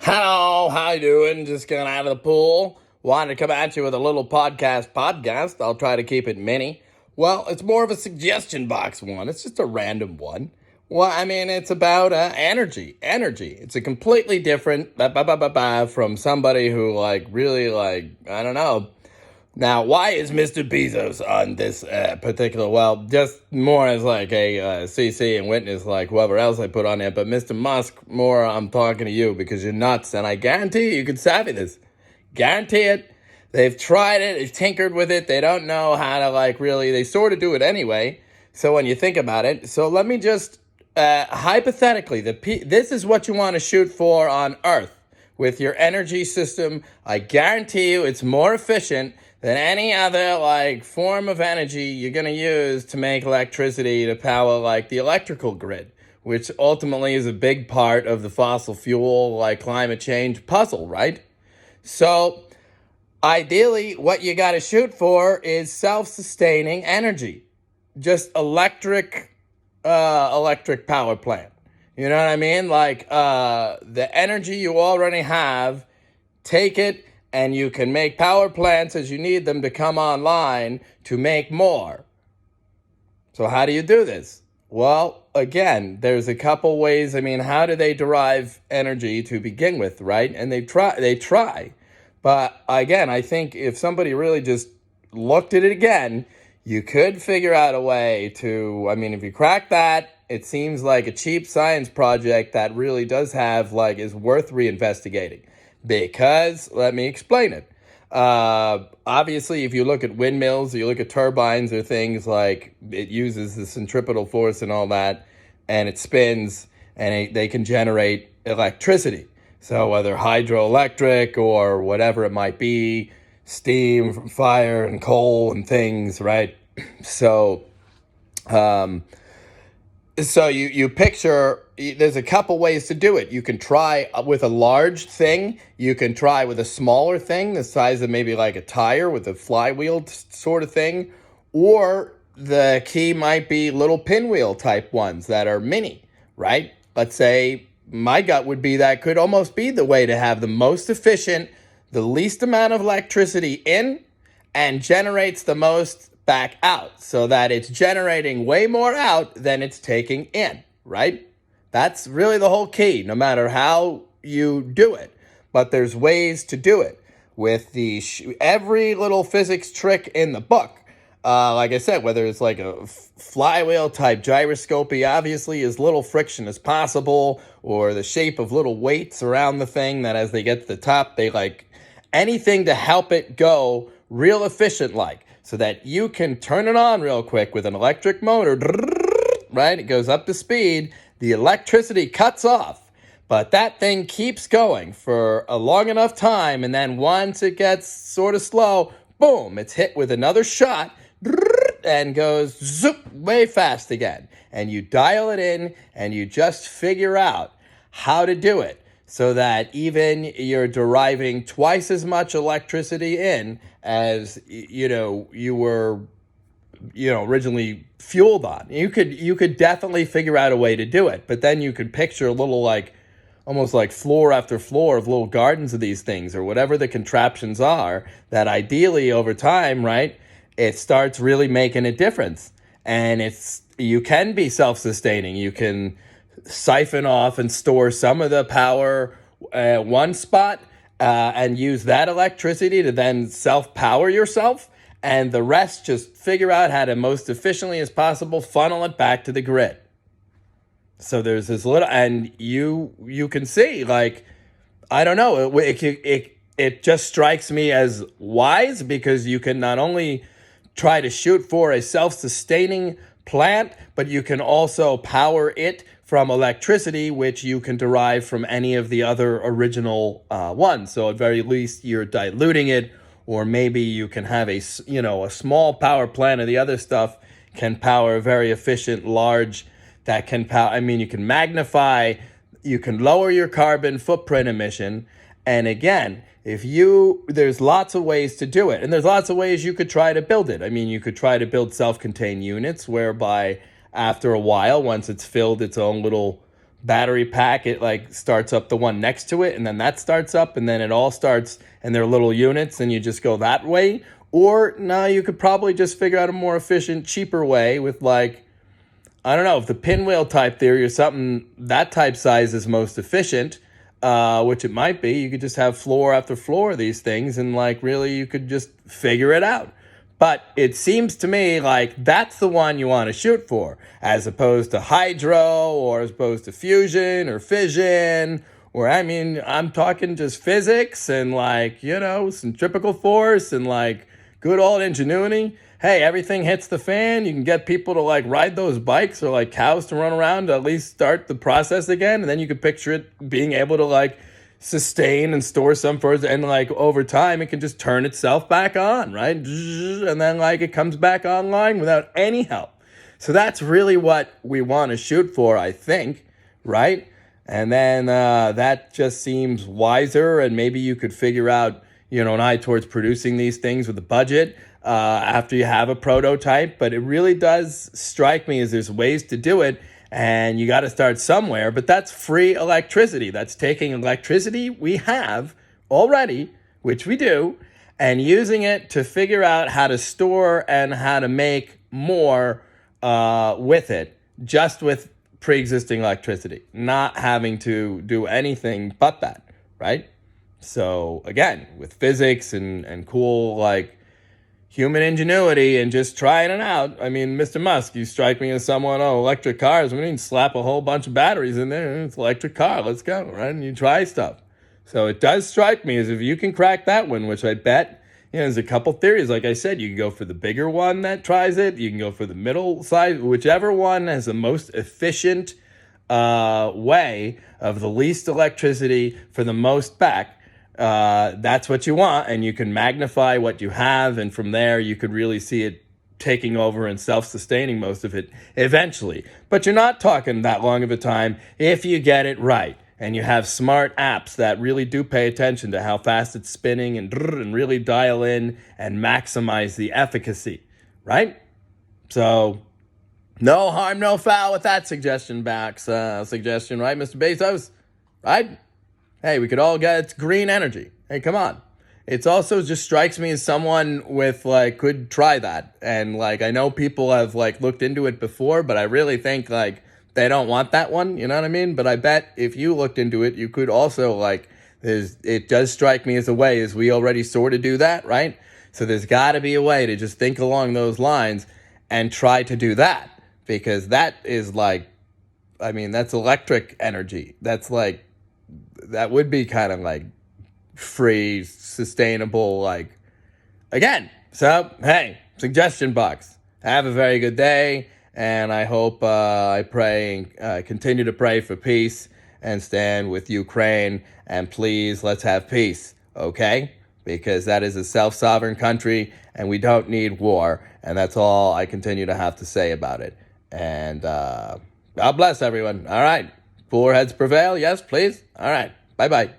Hello, how you doing? Just getting out of the pool. Wanted to come at you with a little podcast. I'll try to keep it mini. Well, it's more of a suggestion box one. It's just a random one. Well, I mean, it's about energy. Energy. It's a completely different from somebody who really I don't know. Now, why is Mr. Bezos on this particular? Well, just more as like a CC and witness, like whoever else I put on there. But Mr. Musk, more I'm talking to you because you're nuts, and I guarantee you can savvy this. Guarantee it. They've tried it. They've tinkered with it. They don't know how to really. They sort of do it anyway. So when you think about it, so let me just hypothetically, this is what you want to shoot for on Earth with your energy system. I guarantee you, it's more efficient than any other form of energy you're going to use to make electricity to power the electrical grid, which ultimately is a big part of the fossil fuel climate change puzzle, right? So ideally what you got to shoot for is self-sustaining energy, just electric power plant. You know what I mean? The energy you already have, take it, and you can make power plants as you need them to come online to make more. So how do you do this? Well, again, there's a couple ways. I mean, how do they derive energy to begin with, right? And they try. But again, I think if somebody really just looked at it again, you could figure out a way to, I mean, if you crack that, it seems like a cheap science project that really does have, is worth reinvestigating. Because, let me explain it. Obviously, if you look at windmills, or you look at turbines or things it uses the centripetal force and all that, and it spins, and they can generate electricity. So whether hydroelectric or whatever it might be, steam from fire and coal and things, right? So, you picture, there's a couple ways to do it. You can try with a large thing. You can try with a smaller thing, the size of maybe a tire with a flywheel sort of thing. Or the key might be little pinwheel type ones that are mini, right? Let's say my gut would be that could almost be the way to have the most efficient, the least amount of electricity in, and generates the most back out, so that it's generating way more out than it's taking in, right? That's really the whole key, no matter how you do it. But there's ways to do it with every little physics trick in the book. Like I said, whether it's a flywheel type gyroscopy, obviously as little friction as possible, or the shape of little weights around the thing that as they get to the top, they anything to help it go real efficient so that you can turn it on real quick with an electric motor, right? It goes up to speed, the electricity cuts off, but that thing keeps going for a long enough time, and then once it gets sort of slow, boom, it's hit with another shot, and goes zoop, way fast again. And you dial it in, and you just figure out how to do it so that even you're deriving twice as much electricity in as you were originally fueled on. You could definitely figure out a way to do it, but then you could picture a little almost like floor after floor of little gardens of these things, or whatever the contraptions are, that ideally over time, right, it starts really making a difference. And you can be self-sustaining. You can siphon off and store some of the power at one spot, and use that electricity to then self-power yourself, and the rest just figure out how to most efficiently as possible funnel it back to the grid. So there's this little, and you can see, I don't know, it just strikes me as wise, because you can not only try to shoot for a self-sustaining plant, but you can also power it from electricity, which you can derive from any of the other original ones. So at very least, you're diluting it, or maybe you can have a small power plant, and the other stuff can power a very efficient, large, that can power, you can magnify, you can lower your carbon footprint emission. And again, there's lots of ways to do it. And there's lots of ways you could try to build it. You could try to build self-contained units, whereby after a while, once it's filled its own little battery pack, it like starts up the one next to it, and then that starts up, and then it all starts, and they're little units, and you just go that way. Or no, you could probably just figure out a more efficient, cheaper way with like, I don't know, if the pinwheel type theory or something, that type size is most efficient, which it might be. You could just have floor after floor of these things, and like really you could just figure it out. But it seems to me like that's the one you want to shoot for, as opposed to hydro, or as opposed to fusion or fission, or I mean, I'm talking just physics and like, centrifugal force and like good old ingenuity. Hey, everything hits the fan. You can get people to like ride those bikes, or like cows to run around to at least start the process again. And then you could picture it being able to like sustain and store some furs, and like over time it can just turn itself back on, right? And then like it comes back online without any help. So that's really what we want to shoot for, I think, right? And then that just seems wiser, and maybe you could figure out, an eye towards producing these things with a budget after you have a prototype. But it really does strike me as there's ways to do it, and you got to start somewhere. But that's free electricity. That's taking electricity we have already, which we do, and using it to figure out how to store and how to make more with it, just with pre-existing electricity, not having to do anything but that, right? So again, with physics and cool like human ingenuity and just trying it out. I mean, Mr. Musk, you strike me as someone, electric cars. We need to slap a whole bunch of batteries in there. It's an electric car. Let's go, right? And you try stuff. So it does strike me as if you can crack that one, which I bet, there's a couple theories. Like I said, you can go for the bigger one that tries it. You can go for the middle size, whichever one has the most efficient way of the least electricity for the most back. That's what you want, and you can magnify what you have, and from there you could really see it taking over and self-sustaining most of it eventually. But you're not talking that long of a time if you get it right, and you have smart apps that really do pay attention to how fast it's spinning and really dial in and maximize the efficacy, right? So no harm, no foul with that suggestion, right, Mr. Bezos? Right? Hey, we could all get green energy. Hey, come on. It's also just strikes me as someone with like could try that. And like I know people have like looked into it before, but I really think like they don't want that one, you know what I mean? But I bet if you looked into it, you could also like it does strike me as a way, as we already sort of do that, right? So there's got to be a way to just think along those lines and try to do that, because that is like, I mean, that's electric energy. That's like, that would be kind of like free, sustainable, like, again. So, hey, suggestion box. Have a very good day, and I hope I pray and continue to pray for peace and stand with Ukraine, and please, let's have peace, okay? Because that is a self-sovereign country, and we don't need war, and that's all I continue to have to say about it. And God bless everyone. All right. Cooler heads prevail. Yes, please. All right. Bye-bye.